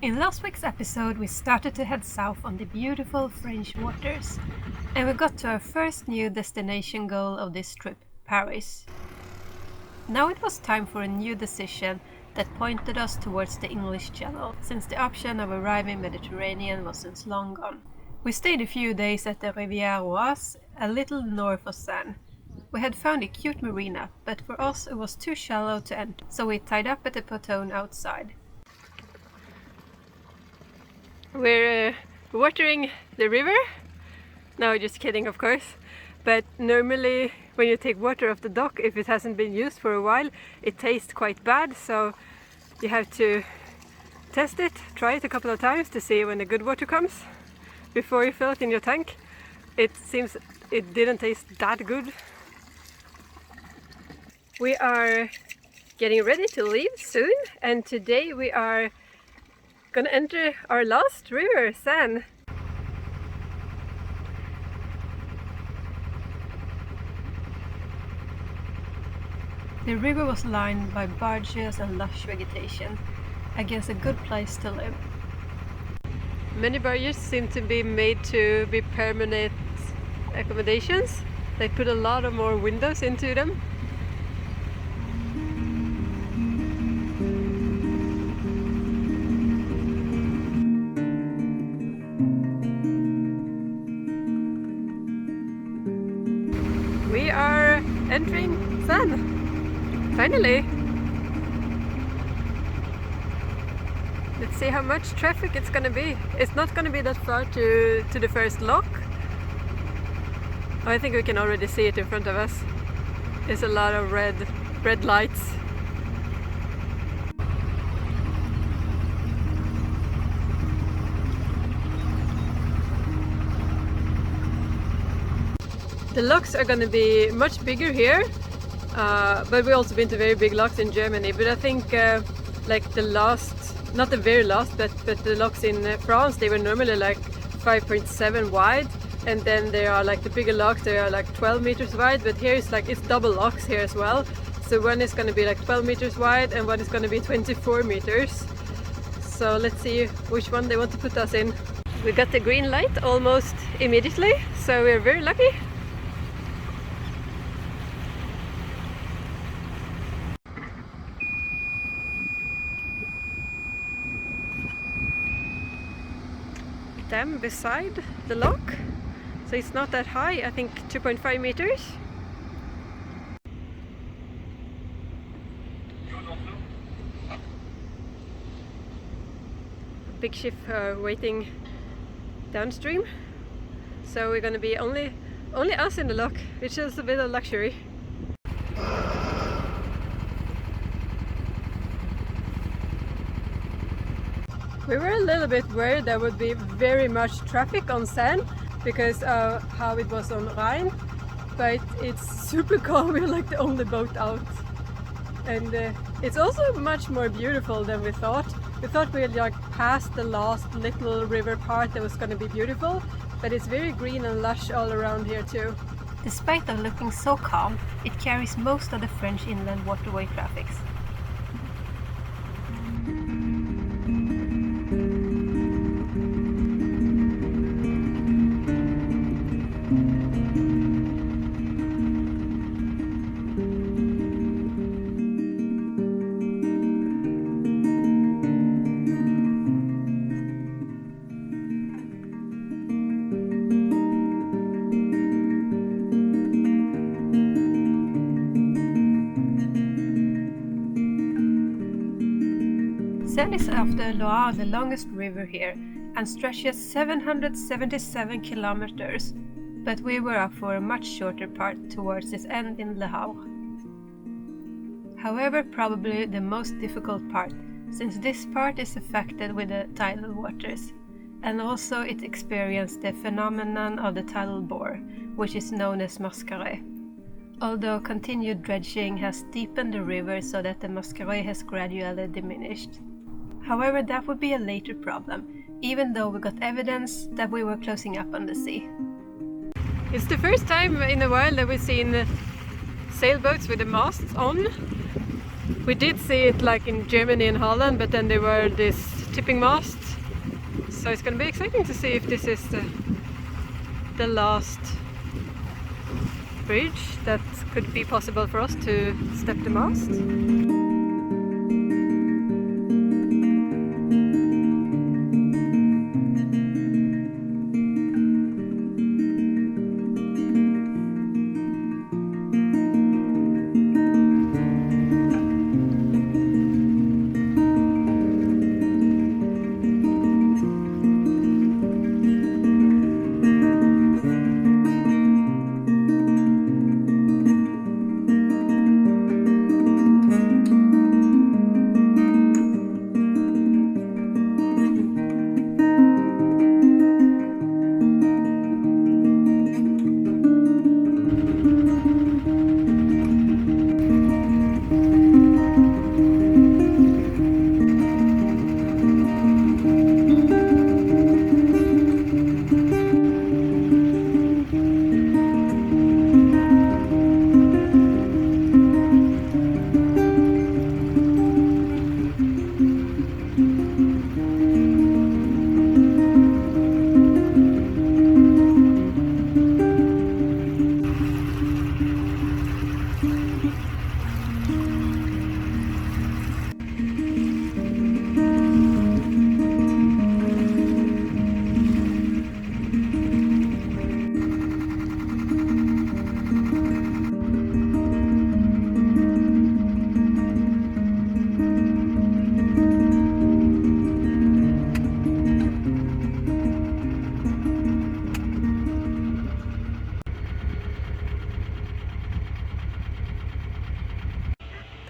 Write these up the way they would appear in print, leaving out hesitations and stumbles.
In last week's episode, we started to head south on the beautiful French waters, and we got to our first new destination goal of this trip, Paris. Now it was time for a new decision that pointed us towards the English Channel, since the option of arriving Mediterranean was since long gone. We stayed a few days at the Rivière Oise, a little north of Seine. We had found a cute marina, but for us it was too shallow to enter, so we tied up at the pontoon outside. We're watering the river. No, just kidding, of course. But normally when you take water off the dock, if it hasn't been used for a while, it tastes quite bad, so you have to test it, try it a couple of times to see when the good water comes before you fill it in your tank. It seems it didn't taste that good. We are getting ready to leave soon, and today we are gonna enter our last river, Seine. The river was lined by barges and lush vegetation, against a good place to live. Many barges seem to be made to be permanent accommodations. They put a lot of more windows into them. We are entering Seine, finally. Let's see how much traffic it's gonna be. It's not gonna be that far to the first lock. I think we can already see it in front of us. There's a lot of red lights. The locks are going to be much bigger here, but we've also been to very big locks in Germany. But I think like the last, not the very last, but the locks in France, they were normally like 5.7 wide, and then there are like the bigger locks, they are like 12 meters wide. But here it's like it's double locks here as well. So one is going to be like 12 meters wide, and one is going to be 24 meters. So let's see which one they want to put us in. We got the green light almost immediately, so we're very lucky. Dam beside the lock, so it's not that high, I think 2.5 meters. Big ship waiting downstream, so we're gonna be only us in the lock, which is a bit of luxury. We were a little bit worried there would be very much traffic on Seine because of how it was on Rhine, but it's super calm. We're like the only boat out, and it's also much more beautiful than we thought. We thought we had like passed the last little river part that was going to be beautiful, but it's very green and lush all around here too. Despite of looking so calm, it carries most of the French inland waterway traffics. Seine is after Loire the longest river here and stretches 777 kilometers, but we were up for a much shorter part towards its end in Le Havre. However, probably the most difficult part, since this part is affected with the tidal waters, and also it experienced the phenomenon of the tidal bore, which is known as masquerade. Although continued dredging has deepened the river so that the masquerade has gradually diminished. However, that would be a later problem, even though we got evidence that we were closing up on the sea. It's the first time in a while that we've seen sailboats with the masts on. We did see it like in Germany and Holland, but then there were these tipping mast. So it's going to be exciting to see if this is the last bridge that could be possible for us to step the mast.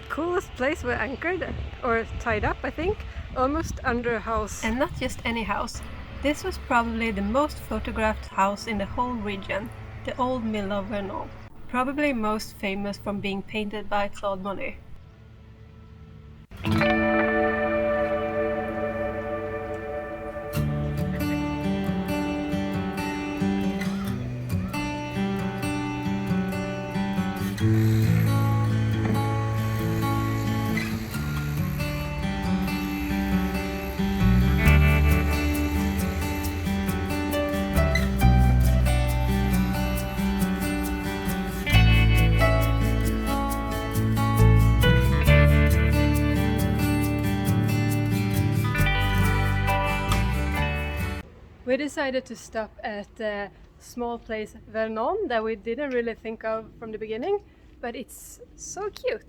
Coolest place we're anchored, or tied up I think, almost under a house. And not just any house. This was probably the most photographed house in the whole region, the Old Mill of Vernon. Probably most famous from being painted by Claude Monet. We decided to stop at a small place, Vernon, that we didn't really think of from the beginning, but it's so cute.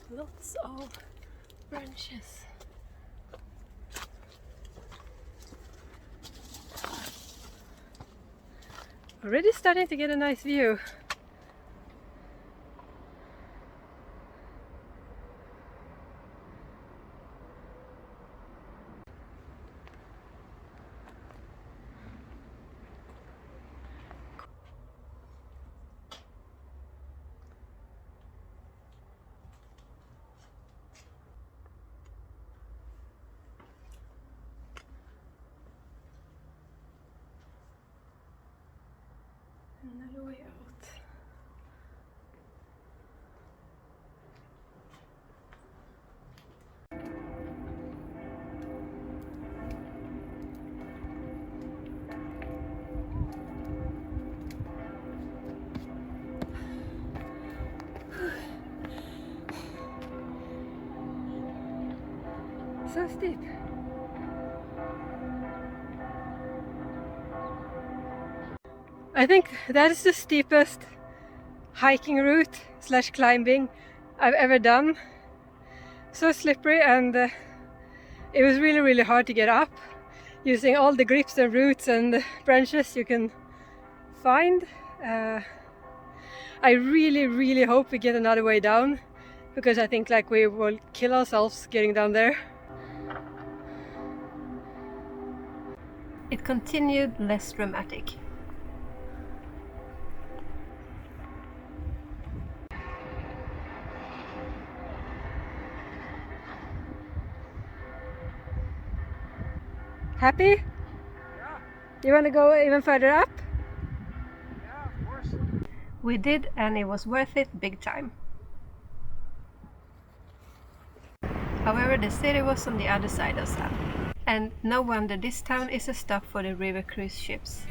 Lots of branches. Already starting to get a nice view. So steep. I think that is the steepest hiking route / climbing I've ever done. So slippery, and it was really hard to get up using all the grips and roots and branches you can find. I really hope we get another way down, because I think like we will kill ourselves getting down there. It continued less dramatic. Happy? Yeah. You want to go even further up? Yeah, of course. We did, and it was worth it big time. However, the city was on the other side of Seine, and no wonder this town is a stop for the river cruise ships.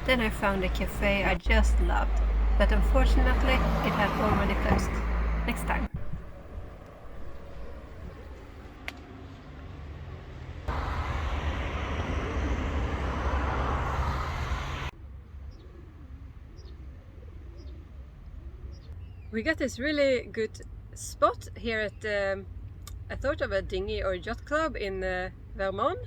Then I found a cafe I just loved, but unfortunately it had already closed. Next time. We got this really good spot here at I thought of a dinghy or yacht club in Vernon.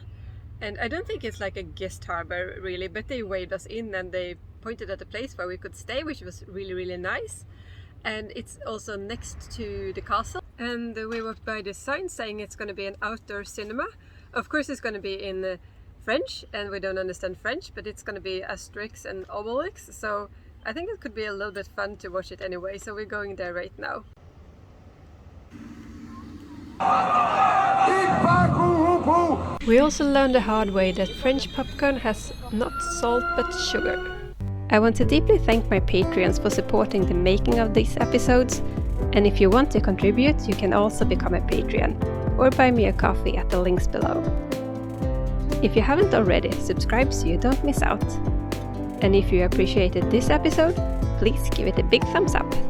And I don't think it's like a guest harbor really, but they waved us in and they pointed at a place where we could stay, which was really nice. And it's also next to the castle. And we walked by the sign saying it's going to be an outdoor cinema. Of course it's going to be in French, and we don't understand French, but it's going to be Asterix and Obelix. So I think it could be a little bit fun to watch it anyway. So we're going there right now. We also learned the hard way that French popcorn has not salt but sugar. I want to deeply thank my Patreons for supporting the making of these episodes, and if you want to contribute, you can also become a Patreon or buy me a coffee at the links below. If you haven't already, subscribe so you don't miss out. And if you appreciated this episode, please give it a big thumbs up.